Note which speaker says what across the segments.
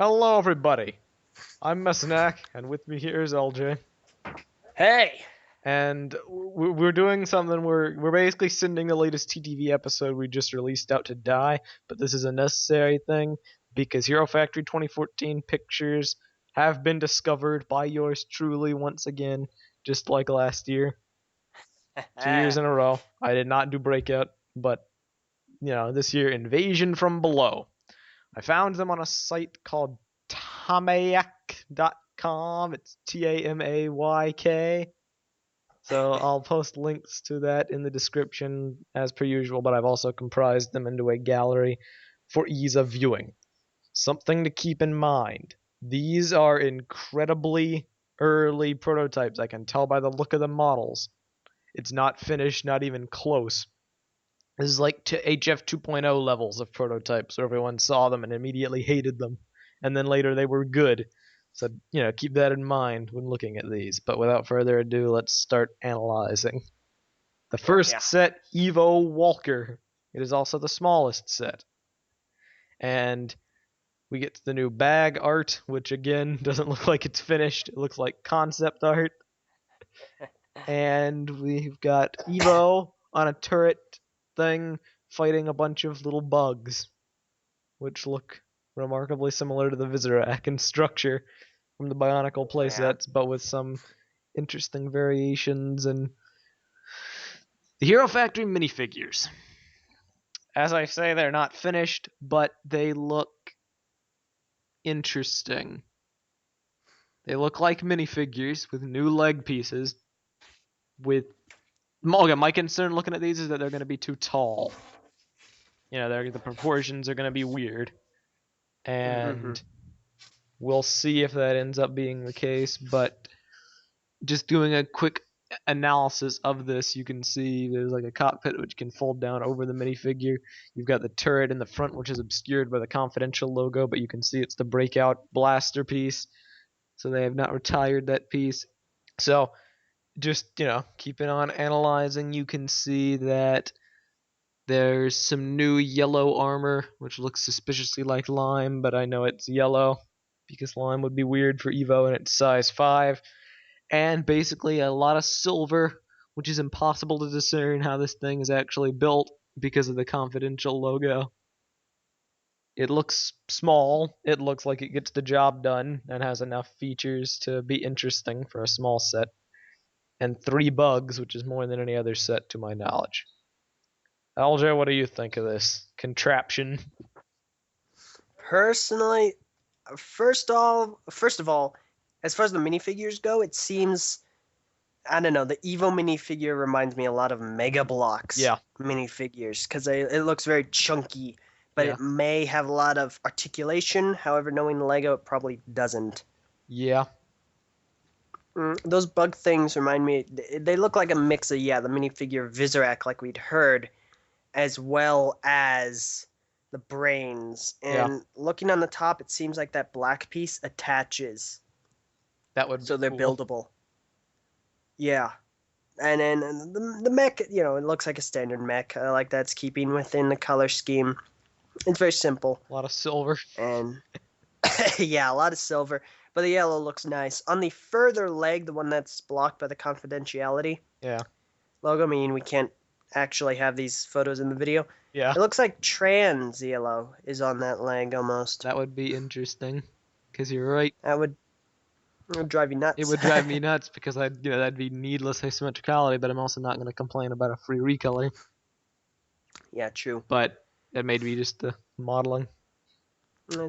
Speaker 1: Hello, everybody. I'm Mesonak, and with me here is LJ.
Speaker 2: Hey!
Speaker 1: And we're doing something. We're basically sending the latest TTV episode we just released out to die, but this is a necessary thing because Hero Factory 2014 pictures have been discovered by yours truly once again, just like last year. 2 years in a row. I did not do Breakout, but this year Invasion from Below. I found them on a site called tamayk.com. It's Tamayk. So I'll post links to that in the description as per usual, but I've also comprised them into a gallery for ease of viewing. Something to keep in mind. These are incredibly early prototypes. I can tell by the look of the models. It's not finished, not even close. This is like to HF 2.0 levels of prototypes where everyone saw them and immediately hated them, and then later they were good. So, keep that in mind when looking at these. But without further ado, let's start analyzing. The first set, Evo Walker. It is also the smallest set. And we get to the new bag art, which again doesn't look like it's finished. It looks like concept art. And we've got Evo on a turret thing fighting a bunch of little bugs, which look remarkably similar to the Visorak in structure from the Bionicle playsets, but with some interesting variations. And the Hero Factory minifigures. As I say, they're not finished, but they look interesting. They look like minifigures with new leg pieces. My concern looking at these is that they're going to be too tall. The proportions are going to be weird. And we'll see if that ends up being the case, but just doing a quick analysis of this, you can see there's like a cockpit which can fold down over the minifigure. You've got the turret in the front, which is obscured by the confidential logo, but you can see it's the breakout blaster piece, so they have not retired that piece. So just keeping on analyzing, you can see that there's some new yellow armor, which looks suspiciously like lime, but I know it's yellow because lime would be weird for Evo and it's size 5. And basically a lot of silver, which is impossible to discern how this thing is actually built because of the confidential logo. It looks small. It looks like it gets the job done and has enough features to be interesting for a small set. And 3 bugs, which is more than any other set to my knowledge. LJ, what do you think of this contraption?
Speaker 2: Personally, first of all, as far as the minifigures go, it seems, I don't know, the Evo minifigure reminds me a lot of Mega Bloks minifigures because it looks very chunky, but it may have a lot of articulation. However, knowing Lego, it probably doesn't.
Speaker 1: Yeah.
Speaker 2: Those bug things remind me, they look like a mix of, the minifigure Visorak like we'd heard, as well as the brains. And looking on the top, it seems like that black piece attaches.
Speaker 1: That would be
Speaker 2: so they're
Speaker 1: cool.
Speaker 2: buildable. Yeah. And then the mech, it looks like a standard mech. I like that's keeping within the color scheme. It's very simple.
Speaker 1: A lot of silver.
Speaker 2: And a lot of silver. But the yellow looks nice. On the further leg, the one that's blocked by the confidentiality logo, meaning we can't actually have these photos in the video.
Speaker 1: Yeah.
Speaker 2: It looks like trans yellow is on that leg almost.
Speaker 1: That would be interesting, because you're right.
Speaker 2: It would drive you nuts.
Speaker 1: It would drive me nuts because that'd be needless asymmetricality, but I'm also not going to complain about a free recolor.
Speaker 2: Yeah, true.
Speaker 1: But that may be just the modeling.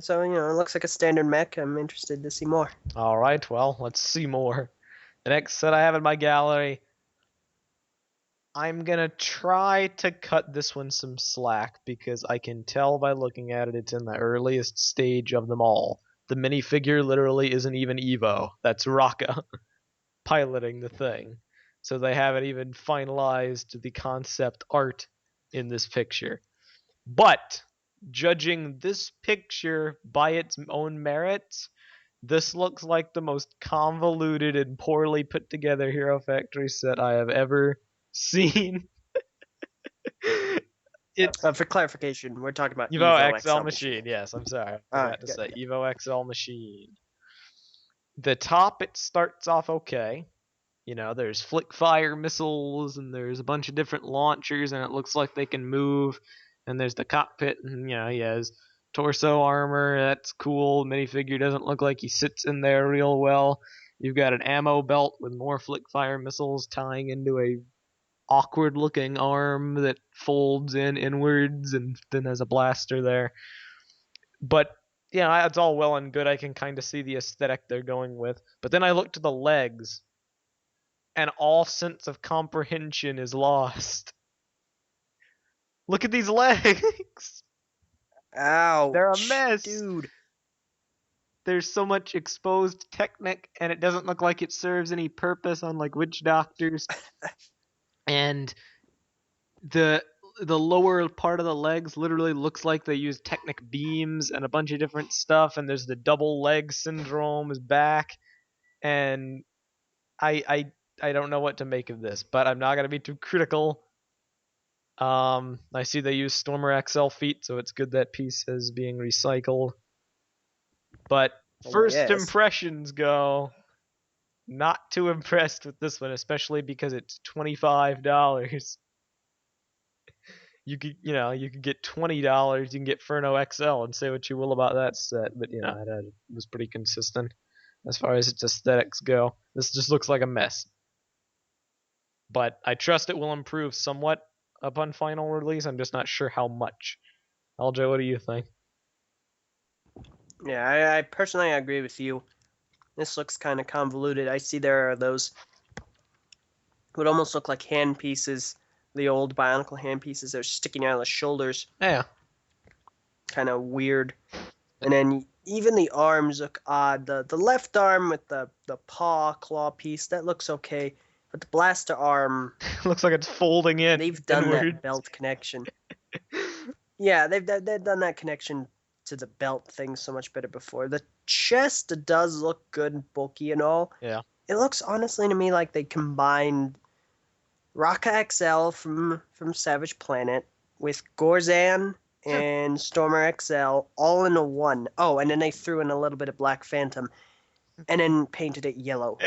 Speaker 2: So, it looks like a standard mech. I'm interested to see more.
Speaker 1: Alright, well, let's see more. The next set I have in my gallery, I'm going to try to cut this one some slack because I can tell by looking at it it's in the earliest stage of them all. The minifigure literally isn't even Evo. That's Rocka piloting the thing. So they haven't even finalized the concept art in this picture. But judging this picture by its own merits, this looks like the most convoluted and poorly put together Hero Factory set I have ever seen.
Speaker 2: For clarification, we're talking about
Speaker 1: Evo XL
Speaker 2: XL
Speaker 1: Machine. Yes, I'm sorry. I
Speaker 2: Alright,
Speaker 1: forgot to
Speaker 2: good,
Speaker 1: say
Speaker 2: good.
Speaker 1: Evo XL Machine. The top, it starts off okay. You know, there's flick fire missiles and there's a bunch of different launchers and it looks like they can move. And there's the cockpit and, you know, he has torso armor. That's cool. Minifigure doesn't look like he sits in there real well. You've got an ammo belt with more flick fire missiles tying into a awkward looking arm that folds in inwards and then there's a blaster there. But yeah, it's all well and good. I can kind of see the aesthetic they're going with. But then I look to the legs and all sense of comprehension is lost. Look at these legs.
Speaker 2: Ouch,
Speaker 1: They're a mess.
Speaker 2: dude.
Speaker 1: There's so much exposed Technic, and it doesn't look like it serves any purpose on like witch doctors. And the lower part of the legs literally looks like they use Technic beams and a bunch of different stuff. And there's the double leg syndrome is back, and I don't know what to make of this, but I'm not gonna be too critical. I see they use Stormer XL feet, so it's good that piece is being recycled. But first impressions go, not too impressed with this one, especially because it's $25. You could get $20. You can get Furno XL and say what you will about that set, but you know it was pretty consistent as far as its aesthetics go. This just looks like a mess. But I trust it will improve somewhat upon final release. I'm just not sure how much. LJ, what do you think?
Speaker 2: Yeah, I personally agree with you. This looks kind of convoluted. I see there are those would almost look like hand pieces, the old Bionicle hand pieces that are sticking out of the shoulders.
Speaker 1: Yeah.
Speaker 2: Kind of weird. And then even the arms look odd. The left arm with the paw claw piece, that looks okay. But the blaster arm
Speaker 1: looks like it's folding in.
Speaker 2: They've done that belt connection. Yeah, they've done that connection to the belt thing so much better before. The chest does look good and bulky and all.
Speaker 1: Yeah.
Speaker 2: It looks honestly to me like they combined Rocka XL from Savage Planet with Gorzan and Stormer XL all into one. Oh, and then they threw in a little bit of Black Phantom and then painted it yellow.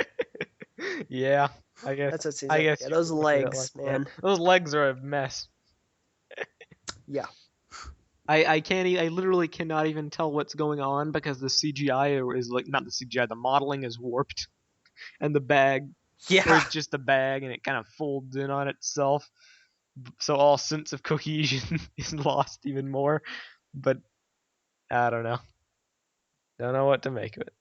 Speaker 1: Yeah, I guess.
Speaker 2: That's what it seems like. Yeah, those legs,
Speaker 1: like
Speaker 2: man.
Speaker 1: Those legs are a mess.
Speaker 2: Yeah.
Speaker 1: I can't. I literally cannot even tell what's going on because the CGI is like not the CGI. The modeling is warped, and the bag is just a bag, and it kind of folds in on itself. So all sense of cohesion is lost even more. But I don't know. Don't know what to make of it.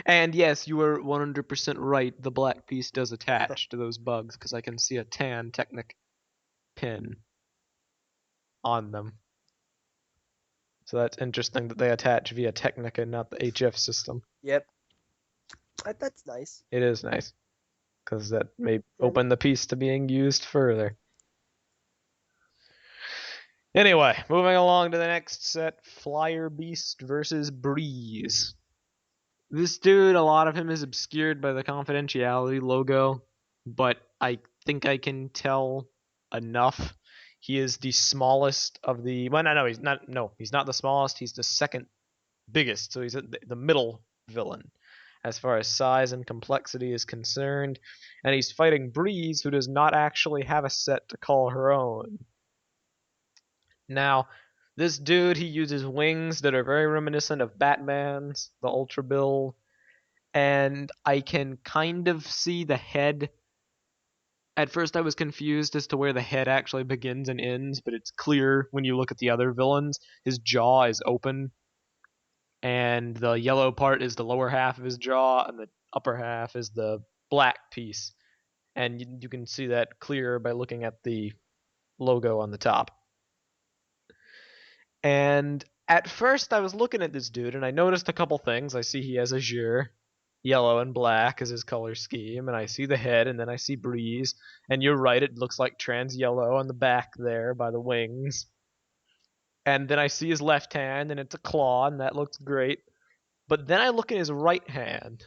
Speaker 1: And yes, you were 100% right. The black piece does attach to those bugs because I can see a tan Technic pin on them. So that's interesting that they attach via Technic and not the HF system.
Speaker 2: Yep. That's nice.
Speaker 1: It is nice because that may open the piece to being used further. Anyway, moving along to the next set, Flyer Beast versus Breez. This dude, a lot of him is obscured by the confidentiality logo, but I think I can tell enough. He is the smallest of the. Well, no, he's not. No, he's not the smallest. He's the second biggest. So he's the middle villain as far as size and complexity is concerned. And he's fighting Breez, who does not actually have a set to call her own. Now, this dude, he uses wings that are very reminiscent of Batman's, the Ultra Bill. And I can kind of see the head. At first I was confused as to where the head actually begins and ends, but it's clear when you look at the other villains. His jaw is open, and the yellow part is the lower half of his jaw, and the upper half is the black piece. And you can see that clear by looking at the logo on the top. And at first I was looking at this dude, and I noticed a couple things. I see he has azure. Yellow and black is his color scheme, and I see the head, and then I see Breez, and you're right, it looks like trans yellow on the back there by the wings. And then I see his left hand, and it's a claw, and that looks great. But then I look at his right hand,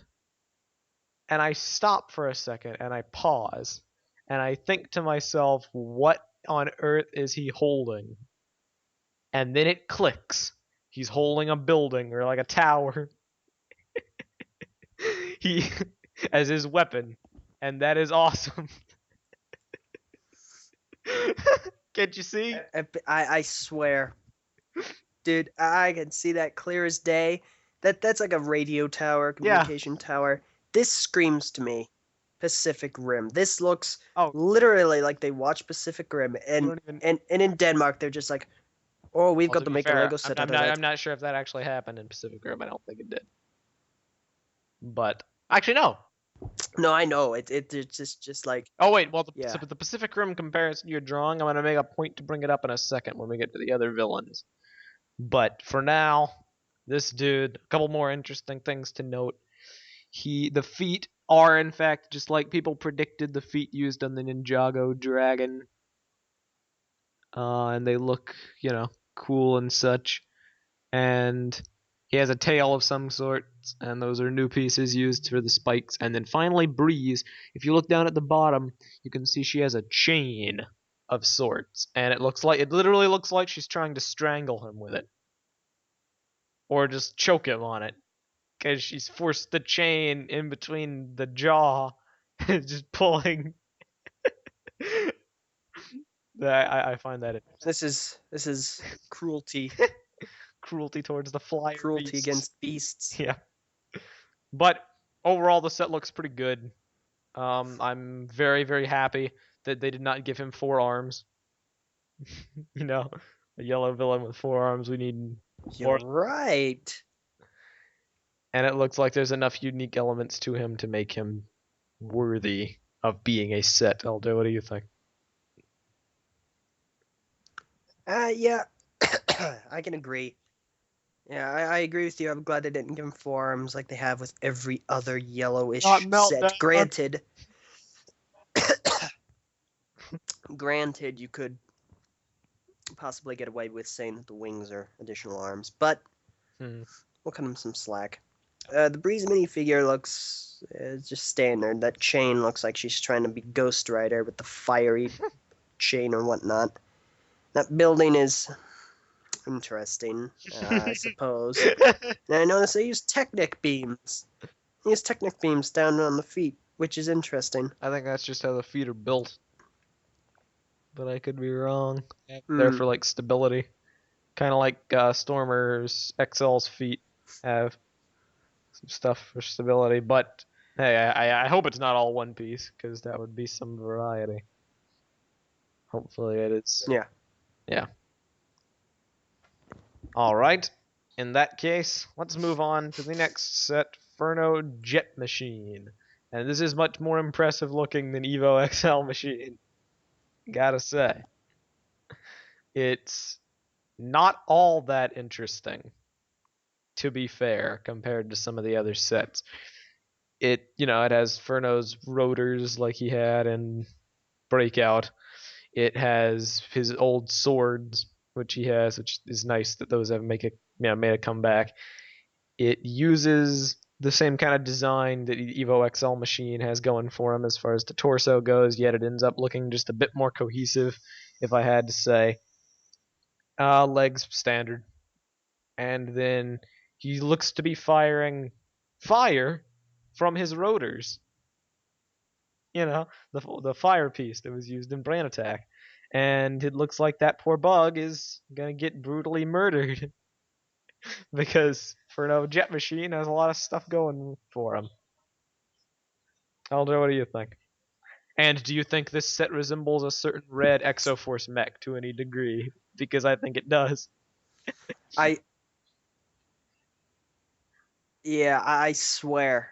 Speaker 1: and I stop for a second, and I pause, and I think to myself, what on earth is he holding? And then it clicks. He's holding a building or like a tower. He as his weapon, and that is awesome. Can't you see?
Speaker 2: I swear, dude, I can see that clear as day. That's like a radio tower, communication tower. This screams to me Pacific Rim. This looks literally like they watch Pacific Rim, and in Denmark they're just like, oh, we've got to make a Lego set out of it.
Speaker 1: I'm not sure if that actually happened in Pacific Rim. I don't think it did. But actually, no.
Speaker 2: No, I know it's just like.
Speaker 1: Oh wait, well the Pacific Rim comparison you're drawing, I'm gonna make a point to bring it up in a second when we get to the other villains. But for now, this dude, a couple more interesting things to note. The feet are in fact just like people predicted, the feet used on the Ninjago dragon. And they look, cool and such. And he has a tail of some sort, and those are new pieces used for the spikes. And then finally, Breez. If you look down at the bottom, you can see she has a chain of sorts, and it literally looks like she's trying to strangle him with it, or just choke him on it, because she's forced the chain in between the jaw, just pulling. I find that interesting.
Speaker 2: This is cruelty.
Speaker 1: Cruelty towards the flyer.
Speaker 2: Cruelty
Speaker 1: beasts.
Speaker 2: against beasts.
Speaker 1: Yeah. But overall, the set looks pretty good. I'm very, very happy that they did not give him 4 arms. A yellow villain with 4 arms. We need.
Speaker 2: You're right.
Speaker 1: And it looks like there's enough unique elements to him to make him worthy of being a set. Aldo, what do you think?
Speaker 2: Yeah, I can agree. Yeah, I agree with you. I'm glad they didn't give him 4 arms like they have with every other yellowish set. Granted, you could possibly get away with saying that the wings are additional arms, but we'll cut him some slack. The Breez minifigure looks just standard. That chain looks like she's trying to be Ghost Rider with the fiery chain or whatnot. That building is interesting, I suppose. And I noticed they use Technic beams. They use Technic beams down on the feet, which is interesting.
Speaker 1: I think that's just how the feet are built. But I could be wrong. They're for like stability. Kind of like Stormer's XL's feet have some stuff for stability. But hey, I hope it's not all one piece, because that would be some variety. Hopefully it is.
Speaker 2: Yeah.
Speaker 1: Yeah. Alright. In that case, let's move on to the next set, Furno Jet Machine. And this is much more impressive looking than Evo XL Machine. Gotta say. It's not all that interesting, to be fair, compared to some of the other sets. It has Furno's rotors like he had in Breakout. It has his old swords, which he has, which is nice that those have made a comeback. It uses the same kind of design that Evo XL Machine has going for him as far as the torso goes, yet it ends up looking just a bit more cohesive, if I had to say. Legs standard. And then he looks to be firing fire from his rotors. The fire piece that was used in Brain Attack. And it looks like that poor bug is gonna get brutally murdered. Because Furno Jet Machine has a lot of stuff going for him. Aldo, what do you think? And do you think this set resembles a certain red Exoforce mech to any degree? Because I think it does.
Speaker 2: I swear,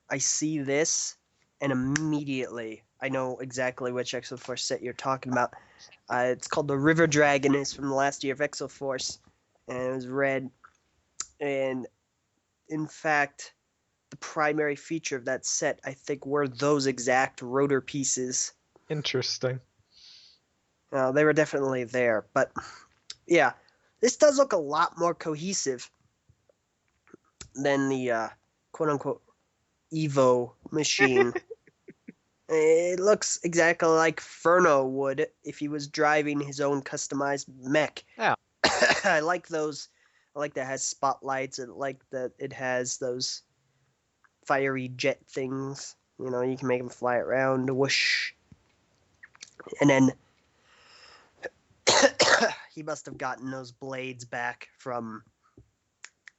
Speaker 2: I see this, and immediately I know exactly which Exoforce set you're talking about. It's called the River Dragon. It's from the last year of Exoforce, and it was red. And in fact, the primary feature of that set, I think, were those exact rotor pieces.
Speaker 1: Interesting.
Speaker 2: They were definitely there, but yeah, this does look a lot more cohesive than the quote-unquote Evo Machine. It looks exactly like Furno would if he was driving his own customized mech.
Speaker 1: Yeah.
Speaker 2: I like those. I like that it has spotlights. I like that it has those fiery jet things. You know, you can make them fly around, whoosh. And then he must have gotten those blades back from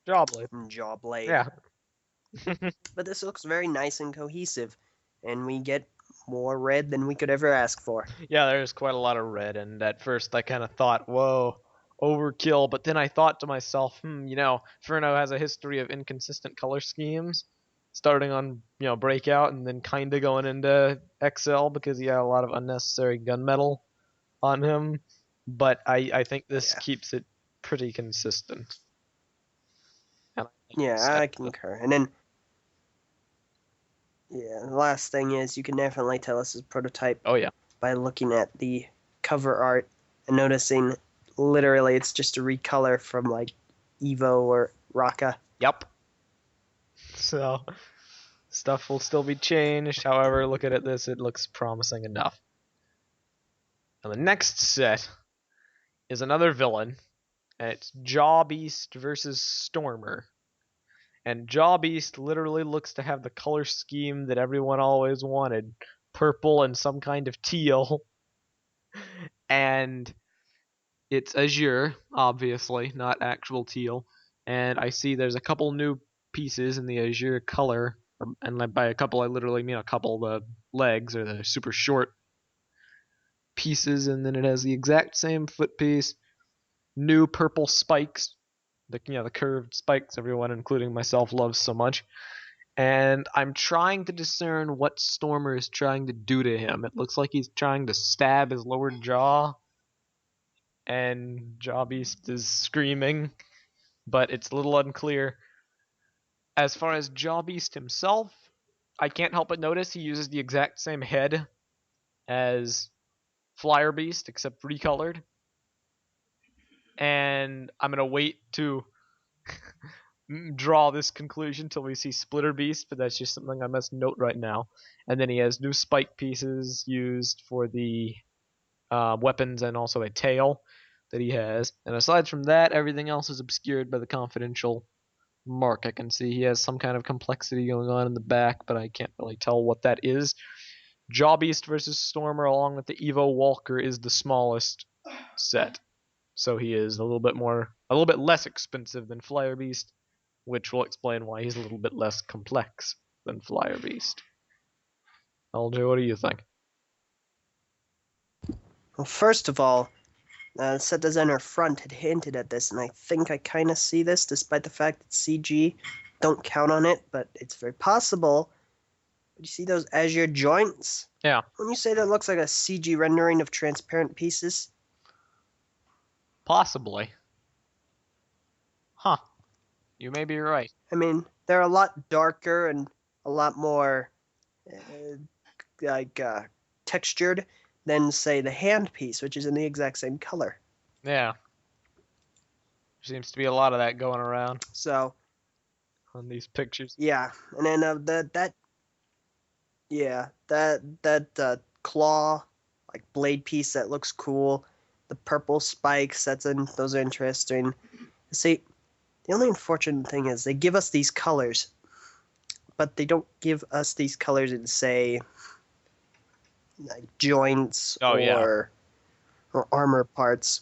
Speaker 1: Jawblade.
Speaker 2: Jawblade.
Speaker 1: Yeah.
Speaker 2: But this looks very nice and cohesive, and we get more red than we could ever ask for.
Speaker 1: Yeah, there's quite a lot of red, and at first I kind of thought, whoa, overkill, but then I thought to myself, you know, Furno has a history of inconsistent color schemes, starting on, you know, Breakout and then kind of going into XL because he had a lot of unnecessary gunmetal on him, but I think this keeps it pretty consistent.
Speaker 2: Yeah, I concur. And then, yeah, the last thing is you can definitely tell this is a prototype.
Speaker 1: Oh, yeah.
Speaker 2: By looking at the cover art and noticing literally it's just a recolor from like Evo or Rocka.
Speaker 1: Yep. So, stuff will still be changed. However, looking at this, it looks promising enough. Now, the next set is another villain, and it's Jawbeast versus Stormer. And Jawbeast literally looks to have the color scheme that everyone always wanted, purple and some kind of teal. And it's azure, obviously, not actual teal. And I see there's a couple new pieces in the azure color, and by a couple I literally mean a couple. The legs are the super short pieces, and then it has the exact same foot piece, new purple spikes, the curved spikes everyone, including myself, loves so much. And I'm trying to discern what Stormer is trying to do to him. It looks like he's trying to stab his lower jaw, and Jawbeast is screaming, but it's a little unclear. As far as Jawbeast himself, I can't help but notice he uses the exact same head as Flyer Beast, except recolored. And I'm gonna wait to draw this conclusion till we see Splitter Beast, but that's just something I must note right now. And then he has new spike pieces used for the weapons and also a tail that he has. And aside from that, everything else is obscured by the confidential mark. I can see he has some kind of complexity going on in the back, but I can't really tell what that is. Jawbeast versus Stormer along with the Evo Walker is the smallest set. So he is a little bit less expensive than Flyer Beast, which will explain why he's a little bit less complex than Flyer Beast. LJ, what do you think?
Speaker 2: Well, first of all, the set designer front had hinted at this, and I think I kind of see this, despite the fact that CG don't count on it, but it's very possible. But you see those azure joints?
Speaker 1: Yeah.
Speaker 2: When you say that looks like a CG rendering of transparent pieces?
Speaker 1: Possibly. Huh. You may be right.
Speaker 2: I mean, they're a lot darker and a lot more textured than, say, the hand piece, which is in the exact same color.
Speaker 1: Yeah. There seems to be a lot of that going around.
Speaker 2: So,
Speaker 1: on these pictures.
Speaker 2: Yeah, and then that claw, like blade piece that looks cool. The purple spikes, those are interesting. See, the only unfortunate thing is they give us these colors, but they don't give us these colors in, say, like joints or armor parts.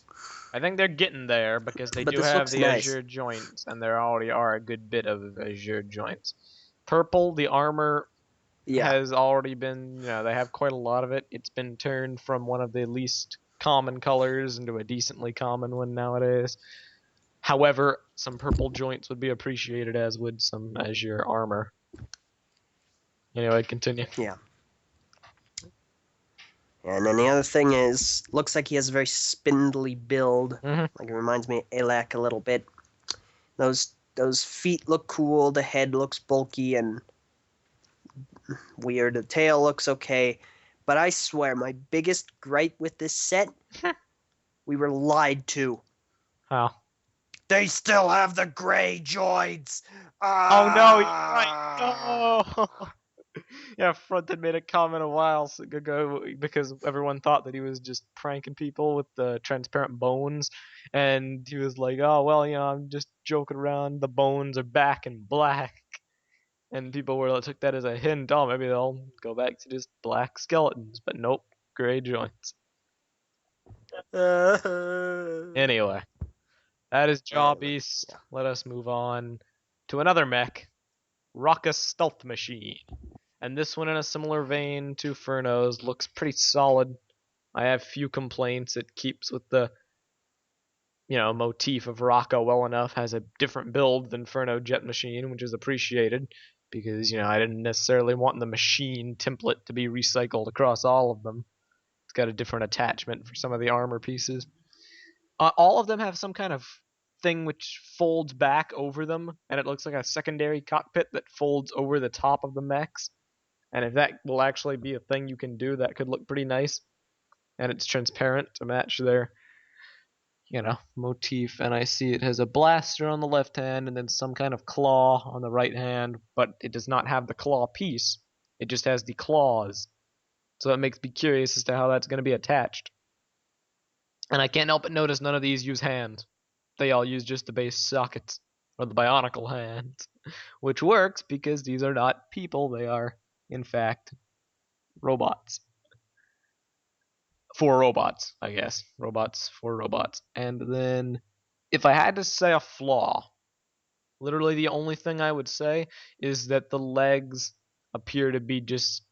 Speaker 1: I think they're getting there because they do have the azure joints, and there already are a good bit of azure joints. Purple, the armor has already been, they have quite a lot of it. It's been turned from one of the least common colors into a decently common one nowadays. However, some purple joints would be appreciated, as would some azure armor. Anyway, continue.
Speaker 2: Yeah. And then the other thing is, looks like he has a very spindly build. Like it reminds me of Elak a little bit. Those feet look cool. The head looks bulky and weird. The tail looks okay. But I swear, my biggest gripe with this set, we were lied to.
Speaker 1: How?
Speaker 2: They still have the gray joints.
Speaker 1: Oh no, you're right. No. Yeah, Front had made a comment a while ago because everyone thought that he was just pranking people with the transparent bones, and he was like, "Oh well, I'm just joking around. The bones are back in black." And people took that as a hint. Oh, maybe they'll go back to just black skeletons, but nope, gray joints. Anyway, that is Jaw Beast.
Speaker 2: Yeah.
Speaker 1: Let us move on to another mech, Rocka Stealth Machine. And this one, in a similar vein to Furno's, looks pretty solid. I have few complaints. It keeps with the motif of Rocka well enough. Has a different build than Furno Jet Machine, which is appreciated because I didn't necessarily want the machine template to be recycled across all of them. It's got a different attachment for some of the armor pieces. All of them have some kind of thing which folds back over them, and it looks like a secondary cockpit that folds over the top of the mechs. And if that will actually be a thing you can do, that could look pretty nice. And it's transparent to match their, motif. And I see it has a blaster on the left hand and then some kind of claw on the right hand, but it does not have the claw piece. It just has the claws. So it makes me curious as to how that's going to be attached. And I can't help but notice none of these use hands. They all use just the base sockets, or the bionicle hands, which works because these are not people. They are, in fact, robots. For robots, I guess. Robots for robots. And then, if I had to say a flaw, literally the only thing I would say is that the legs appear to be just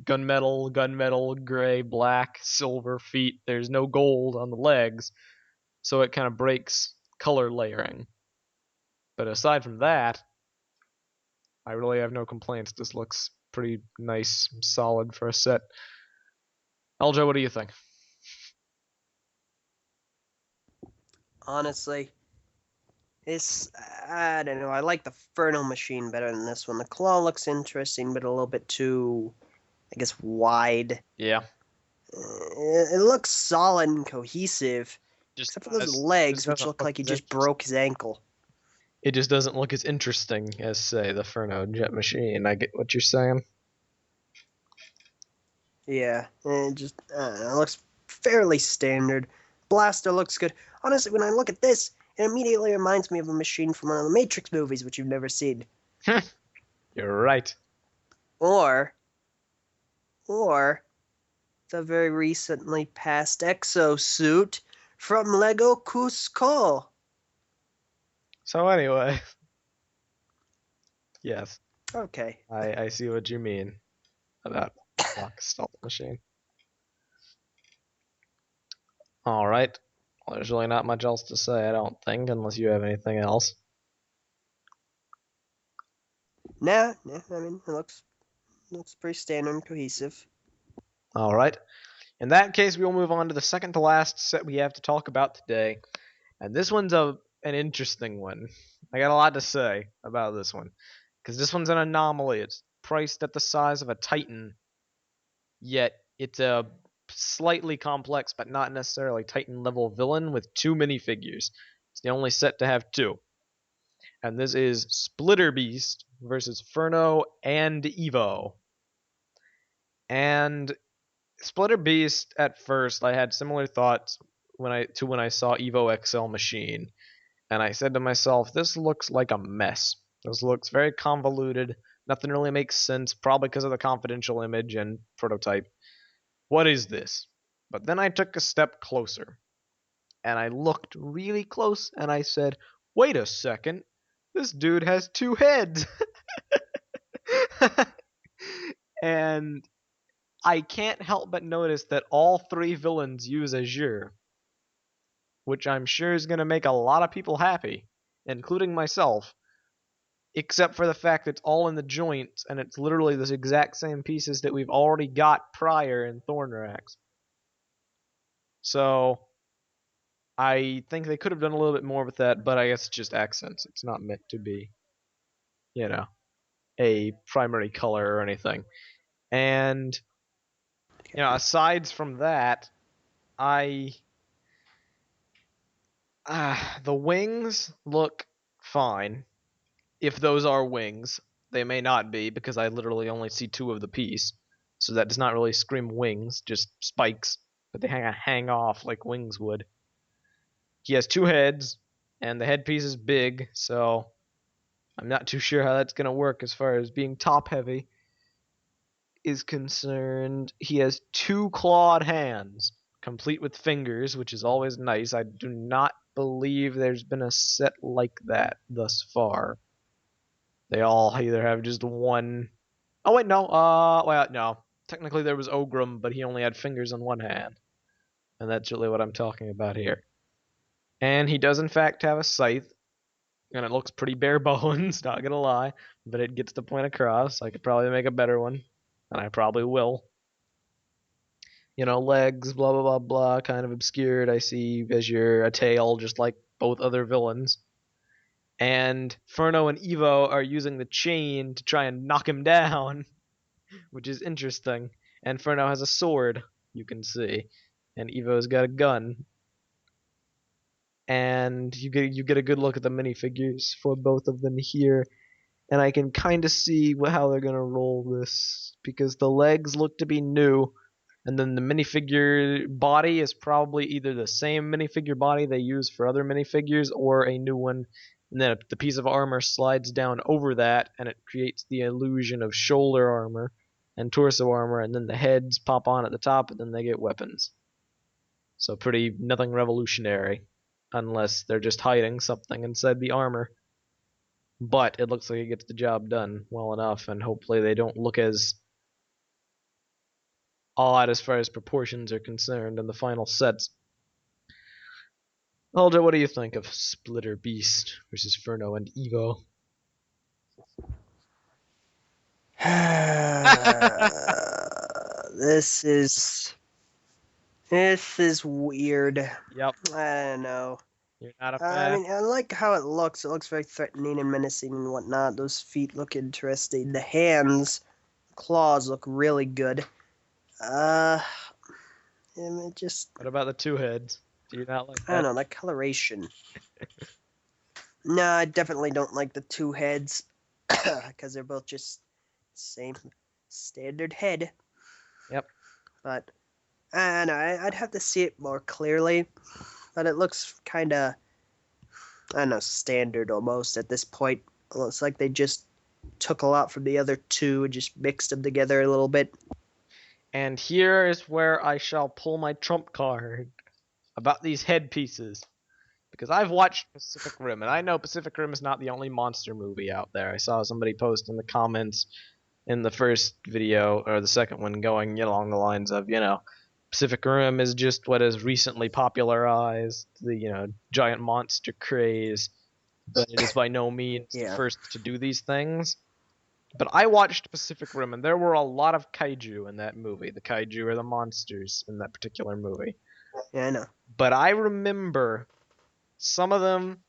Speaker 1: gunmetal, gray, black, silver feet. There's no gold on the legs, so it kind of breaks color layering. But aside from that, I really have no complaints. This looks pretty nice, solid for a set. LJ, what do you think?
Speaker 2: Honestly, I don't know. I like the Furno Machine better than this one. The claw looks interesting, but a little bit too, I guess, wide.
Speaker 1: Yeah.
Speaker 2: It looks solid and cohesive, except for those legs, which look like he just broke his ankle.
Speaker 1: It just doesn't look as interesting as, say, the Furno Jet Machine. I get what you're saying.
Speaker 2: Yeah, it looks fairly standard. Blaster looks good. Honestly, when I look at this, it immediately reminds me of a machine from one of the Matrix movies, which you've never seen.
Speaker 1: You're right.
Speaker 2: Or the very recently passed exosuit from Lego Cusco.
Speaker 1: So anyway, yes.
Speaker 2: Okay.
Speaker 1: I see what you mean about Rock Stealth Machine. Alright. Well, there's really not much else to say, I don't think, unless you have anything else.
Speaker 2: Nah, I mean, it looks pretty standard and cohesive.
Speaker 1: Alright. In that case, we will move on to the second to last set we have to talk about today. And this one's an interesting one. I got a lot to say about this one. Because this one's an anomaly. It's priced at the size of a Titan, yet it's a slightly complex but not necessarily Titan level villain with 2 minifigures. It's the only set to have 2. And this is Splitter Beast versus Furno and Evo. And Splitter Beast, at first, I had similar thoughts when I saw Evo XL Machine. And I said to myself, this looks like a mess. This looks very convoluted. Nothing really makes sense, probably because of the confidential image and prototype. What is this? But then I took a step closer. And I looked really close and I said, wait a second. This dude has 2 heads. And I can't help but notice that all 3 villains use Azure, which I'm sure is going to make a lot of people happy, including myself, except for the fact it's all in the joints and it's literally the exact same pieces that we've already got prior in Thornrax. So I think they could have done a little bit more with that, but I guess it's just accents. It's not meant to be, a primary color or anything. And aside from that, the wings look fine, if those are wings. they may not be, because I literally only see 2 of the piece. So that does not really scream wings, just spikes, but they hang off like wings would. He has 2 heads, and the headpiece is big, so I'm not too sure how that's going to work as far as being top heavy is concerned. He has 2 clawed hands, complete with fingers, which is always nice. I do not believe there's been a set like that thus far. They all either have just one. Oh wait, no. Well, no. Technically there was Ogrim, but he only had fingers on one hand, and that's really what I'm talking about here. And he does in fact have a scythe, and it looks pretty bare bones, not gonna lie, but it gets the point across. I could probably make a better one, and I probably will. You know, legs, blah blah blah blah, kind of obscured. I see Vizier, a tail, just like both other villains. And Furno and Evo are using the chain to try and knock him down, which is interesting. And Furno has a sword, you can see, and Evo's got a gun. And you get a good look at the minifigures for both of them here, and I can kind of see how they're gonna roll this, because the legs look to be new, and then the minifigure body is probably either the same minifigure body they use for other minifigures or a new one, and then the piece of armor slides down over that, and it creates the illusion of shoulder armor and torso armor, and then the heads pop on at the top, and then they get weapons. So pretty nothing revolutionary, unless they're just hiding something inside the armor. But it looks like it gets the job done well enough, and hopefully they don't look as odd as far as proportions are concerned in the final sets. Aldo, what do you think of Splitter Beast versus Furno and Evo?
Speaker 2: This is weird.
Speaker 1: Yep.
Speaker 2: I don't know.
Speaker 1: You're not a fan?
Speaker 2: I mean, I like how it looks. It looks very threatening and menacing and whatnot. Those feet look interesting. The hands, claws look really good. And it just...
Speaker 1: What about the 2 heads? Do you not like that?
Speaker 2: I don't know, that coloration. No, I definitely don't like the 2 heads. Because they're both just same standard head.
Speaker 1: Yep.
Speaker 2: But, I don't know, I'd have to see it more clearly. But it looks kind of, I don't know, standard almost at this point. It looks like they just took a lot from the other 2 and just mixed them together a little bit.
Speaker 1: And here is where I shall pull my trump card about these headpieces. Because I've watched Pacific Rim, and I know Pacific Rim is not the only monster movie out there. I saw somebody post in the comments in the first video, or the second one, going along the lines of, Pacific Rim is just what has recently popularized the, giant monster craze, but it is by no means the first to do these things. But I watched Pacific Rim, and there were a lot of kaiju in that movie. The kaiju are the monsters in that particular movie.
Speaker 2: Yeah, I know.
Speaker 1: But I remember some of them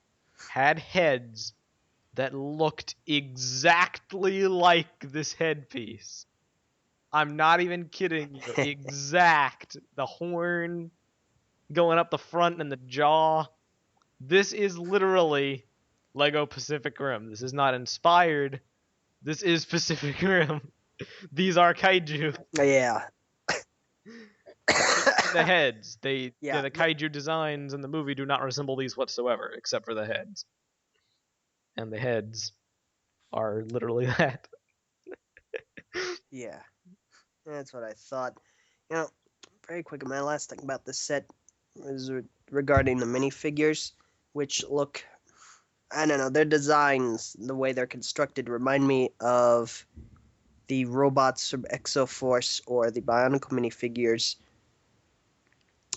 Speaker 1: had heads that looked exactly like this headpiece. I'm not even kidding you. Exact. The horn going up the front and the jaw. This is literally Lego Pacific Rim. This is not inspired. This is Pacific Rim. These are kaiju.
Speaker 2: Yeah.
Speaker 1: The heads. The kaiju designs in the movie do not resemble these whatsoever, except for the heads. And the heads are literally that.
Speaker 2: Yeah. That's what I thought. Very quick, my last thing about this set was regarding the minifigures, which look, I don't know, their designs, the way they're constructed, remind me of the robots from Exoforce or the Bionicle minifigures,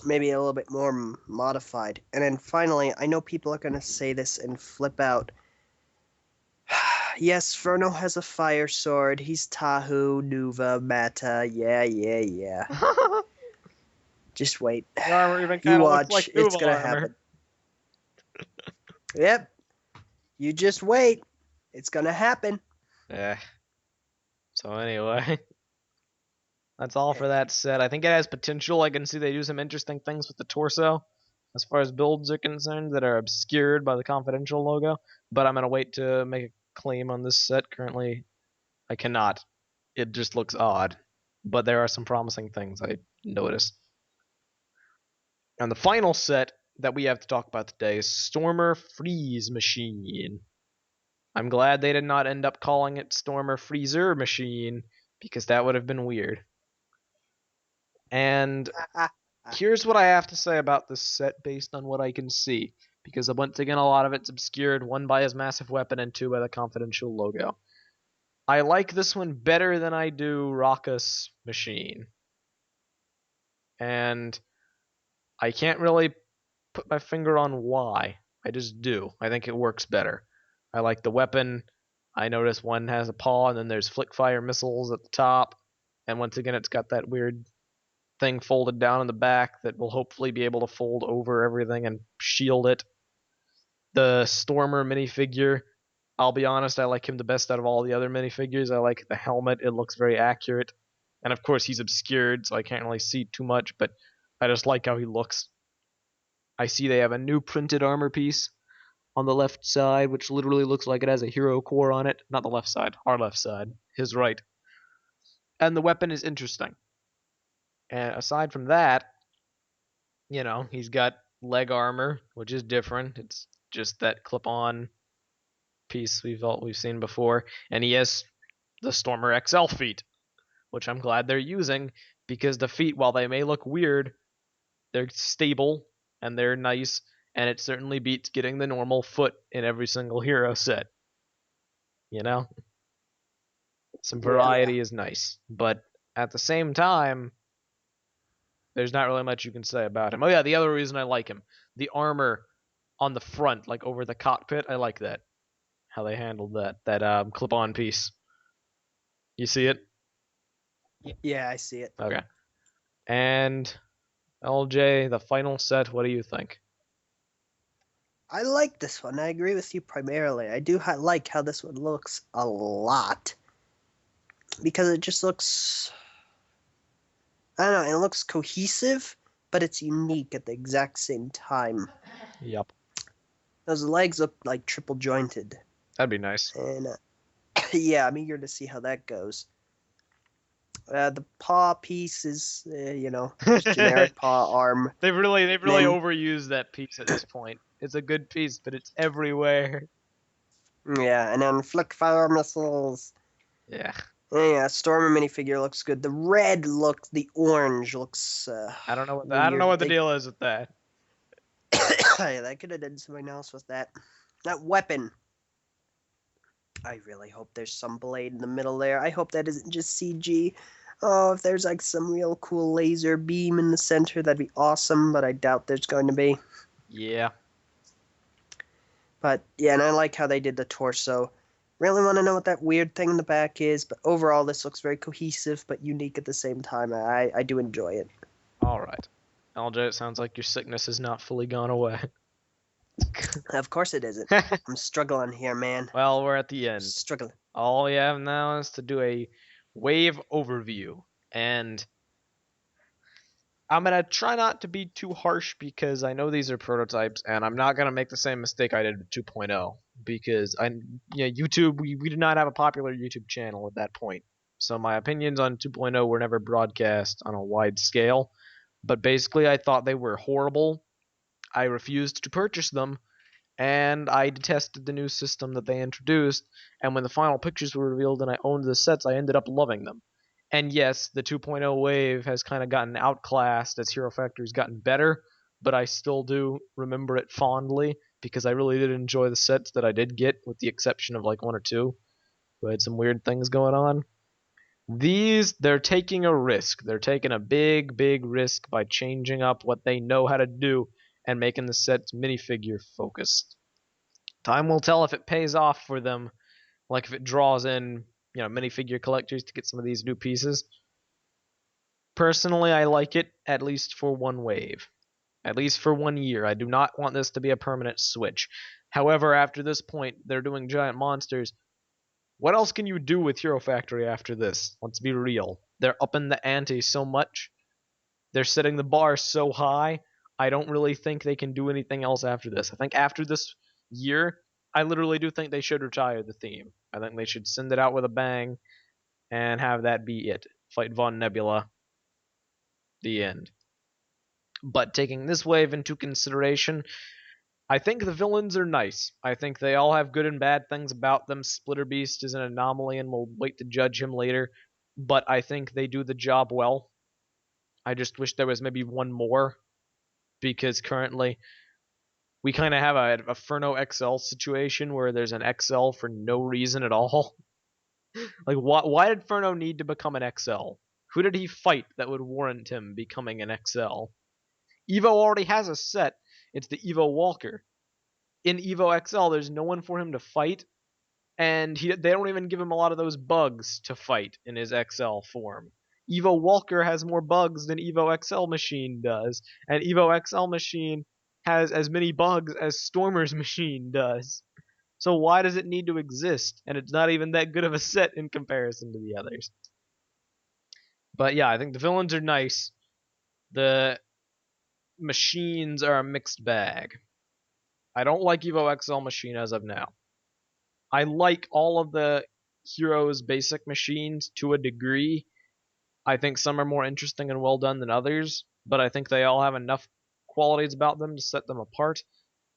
Speaker 2: maybe a little bit more modified. And then finally, I know people are going to say this and flip out. Yes, Furno has a fire sword. He's Tahu, Nuva, Mata. Yeah. Just wait. You watch.
Speaker 1: Like
Speaker 2: it's gonna happen. Yep. You just wait. It's gonna happen.
Speaker 1: Yeah. So anyway, that's all for that set. I think it has potential. I can see they do some interesting things with the torso, as far as builds are concerned, that are obscured by the confidential logo. But I'm gonna wait to make a claim on this set. Currently, I cannot. It just looks odd. But there are some promising things I noticed. And the final set that we have to talk about today is Stormer Freeze Machine. I'm glad they did not end up calling it Stormer Freezer Machine, because that would have been weird. And here's what I have to say about this set based on what I can see, because once again a lot of it's obscured, one by his massive weapon and two by the confidential logo. I like this one better than I do Rocka's machine. And I can't really put my finger on why. I just do. I think it works better. I like the weapon. I notice one has a paw and then there's flick fire missiles at the top. And once again it's got that weird thing folded down in the back that will hopefully be able to fold over everything and shield it. The Stormer minifigure, I'll be honest, I like him the best out of all the other minifigures. I like the helmet, it looks very accurate. And of course he's obscured, so I can't really see too much, but I just like how he looks. I see they have a new printed armor piece on the left side, which literally looks like it has a hero core on it. Not the left side, our left side, his right. And the weapon is interesting. And aside from that, you know, he's got leg armor, which is different. It's just that clip-on piece we've seen before, and he has the Stormer XL feet, which I'm glad they're using, because the feet, while they may look weird, they're stable and they're nice, and it certainly beats getting the normal foot in every single hero set. You know? Some variety is nice, but at the same time, there's not really much you can say about him. Oh yeah, the other reason I like him, the armor on the front, like over the cockpit, I like that. How they handled that clip-on piece. You see it?
Speaker 2: Yeah, I see it.
Speaker 1: Okay. And LJ, the final set, what do you think?
Speaker 2: I like this one. I agree with you primarily. I do like how this one looks a lot. Because it just looks... I don't know, it looks cohesive, but it's unique at the exact same time.
Speaker 1: Yep.
Speaker 2: Those legs look like triple jointed.
Speaker 1: That'd be nice.
Speaker 2: And yeah, I'm eager to see how that goes. The paw piece is, just generic paw arm.
Speaker 1: They've really overused that piece at this point. It's a good piece, but it's everywhere.
Speaker 2: Yeah, and then flick fire missiles.
Speaker 1: Yeah.
Speaker 2: Yeah, Stormer minifigure looks good. The orange looks.
Speaker 1: I don't know what the deal is with that.
Speaker 2: Yeah, they could have done something else with that. That weapon. I really hope there's some blade in the middle there. I hope that isn't just CG. Oh, if there's like some real cool laser beam in the center, that'd be awesome, but I doubt there's going to be.
Speaker 1: Yeah.
Speaker 2: But yeah, and I like how they did the torso. Really want to know what that weird thing in the back is, but overall this looks very cohesive but unique at the same time. I do enjoy it.
Speaker 1: Alright. LJ, it sounds like your sickness is not fully gone away.
Speaker 2: Of course it isn't. I'm struggling here, man.
Speaker 1: Well, we're at the end.
Speaker 2: Struggling.
Speaker 1: All we have now is to do a wave overview, and I'm going to try not to be too harsh because I know these are prototypes, and I'm not going to make the same mistake I did with 2.0, because YouTube, we did not have a popular YouTube channel at that point. So my opinions on 2.0 were never broadcast on a wide scale, but basically I thought they were horrible. I refused to purchase them, and I detested the new system that they introduced, and when the final pictures were revealed and I owned the sets, I ended up loving them. And yes, the 2.0 wave has kind of gotten outclassed as Hero Factory's gotten better, but I still do remember it fondly, because I really did enjoy the sets that I did get, with the exception of like one or two who had some weird things going on. They're taking a risk. They're taking a big, big risk by changing up what they know how to do and making the sets minifigure focused. Time will tell if it pays off for them, like if it draws in, minifigure collectors to get some of these new pieces. Personally, I like it, at least for one wave. At least for 1 year. I do not want this to be a permanent switch. However, after this point, they're doing giant monsters. What else can you do with Hero Factory after this? Let's be real. They're upping the ante so much. They're setting the bar so high. I don't really think they can do anything else after this. I think after this year, I literally do think they should retire the theme. I think they should send it out with a bang and have that be it. Fight Von Nebula. The end. But taking this wave into consideration, I think the villains are nice. I think they all have good and bad things about them. Splitter Beast is an anomaly, and we'll wait to judge him later. But I think they do the job well. I just wish there was maybe one more, because currently we kind of have a Furno XL situation where there's an XL for no reason at all. Like, why did Furno need to become an XL? Who did he fight that would warrant him becoming an XL? Evo already has a set. It's the Evo Walker. In Evo XL, there's no one for him to fight, and they don't even give him a lot of those bugs to fight in his XL form. Evo Walker has more bugs than Evo XL Machine does, and Evo XL Machine has as many bugs as Stormer's Machine does. So why does it need to exist? And it's not even that good of a set in comparison to the others. But yeah, I think the villains are nice. The machines are a mixed bag. I don't like Evo XL Machine as of now. I like all of the heroes' basic machines to a degree. I think some are more interesting and well done than others, but I think they all have enough qualities about them to set them apart.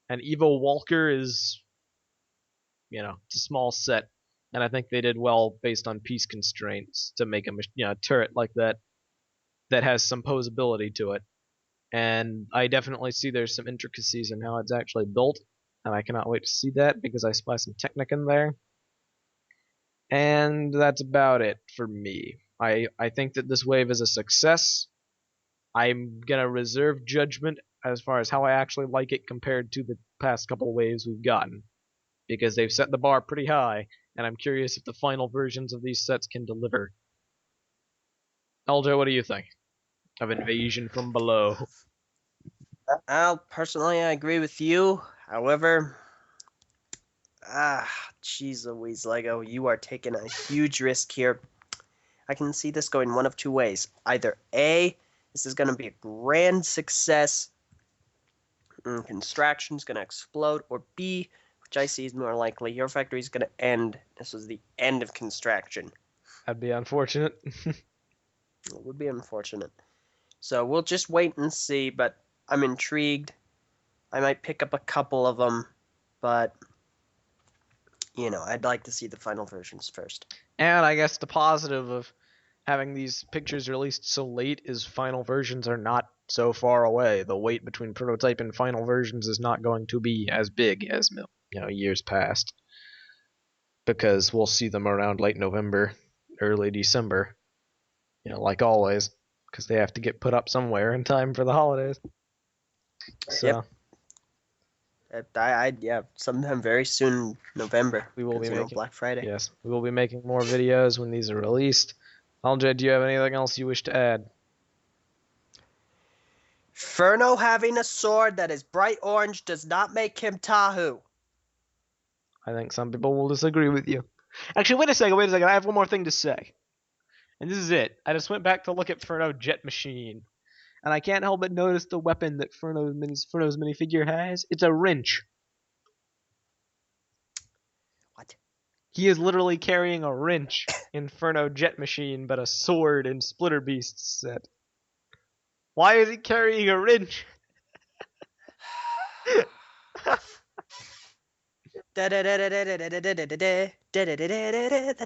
Speaker 1: And Evo Walker is, it's a small set, and I think they did well based on piece constraints to make a turret like that has some posability to it. And I definitely see there's some intricacies in how it's actually built, and I cannot wait to see that because I spy some Technic in there. And that's about it for me. I think that this wave is a success. I'm gonna reserve judgment as far as how I actually like it compared to the past couple waves we've gotten, because they've set the bar pretty high, and I'm curious if the final versions of these sets can deliver. LJ, what do you think of Invasion from Below?
Speaker 2: Personally, I agree with you. However, jeez Louise, Lego, you are taking a huge risk here. I can see this going one of two ways. Either A, this is going to be a grand success, and Construction's going to explode, or B, which I see is more likely, your factory is going to end. This was the end of Construction.
Speaker 1: That'd be unfortunate.
Speaker 2: It would be unfortunate. So we'll just wait and see, but I'm intrigued. I might pick up a couple of them, but I'd like to see the final versions first.
Speaker 1: And I guess the positive of having these pictures released so late is final versions are not so far away. The wait between prototype and final versions is not going to be as big as years past, because we'll see them around late November, early December, like always, because they have to get put up somewhere in time for the holidays. So.
Speaker 2: Yep. Sometime very soon, November.
Speaker 1: We will be making
Speaker 2: Black Friday.
Speaker 1: Yes, we will be making more videos when these are released. LJ, do you have anything else you wish to add?
Speaker 2: Furno having a sword that is bright orange does not make him Tahu.
Speaker 1: I think some people will disagree with you. Actually, wait a second. I have one more thing to say. And this is it. I just went back to look at Furno Jet Machine, and I can't help but notice the weapon that Furno's minifigure has. It's a wrench.
Speaker 2: What?
Speaker 1: He is literally carrying a wrench in Furno Jet Machine, but a sword in Splitter Beast's set. Why is he carrying a wrench?
Speaker 2: That's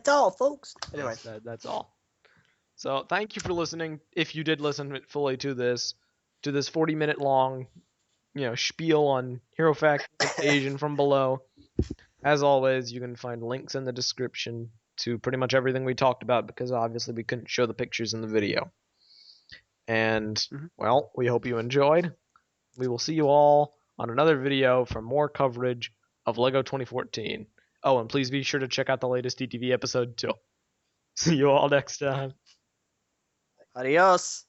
Speaker 2: all, folks. Anyway,
Speaker 1: that's all. So thank you for listening. If you did listen fully to this 40-minute long, spiel on Hero Factory Invasion from Below. As always, you can find links in the description to pretty much everything we talked about, because obviously we couldn't show the pictures in the video. And, well, we hope you enjoyed. We will see you all on another video for more coverage of LEGO 2014. Oh, and please be sure to check out the latest DTV episode too. See you all next time.
Speaker 2: Adios.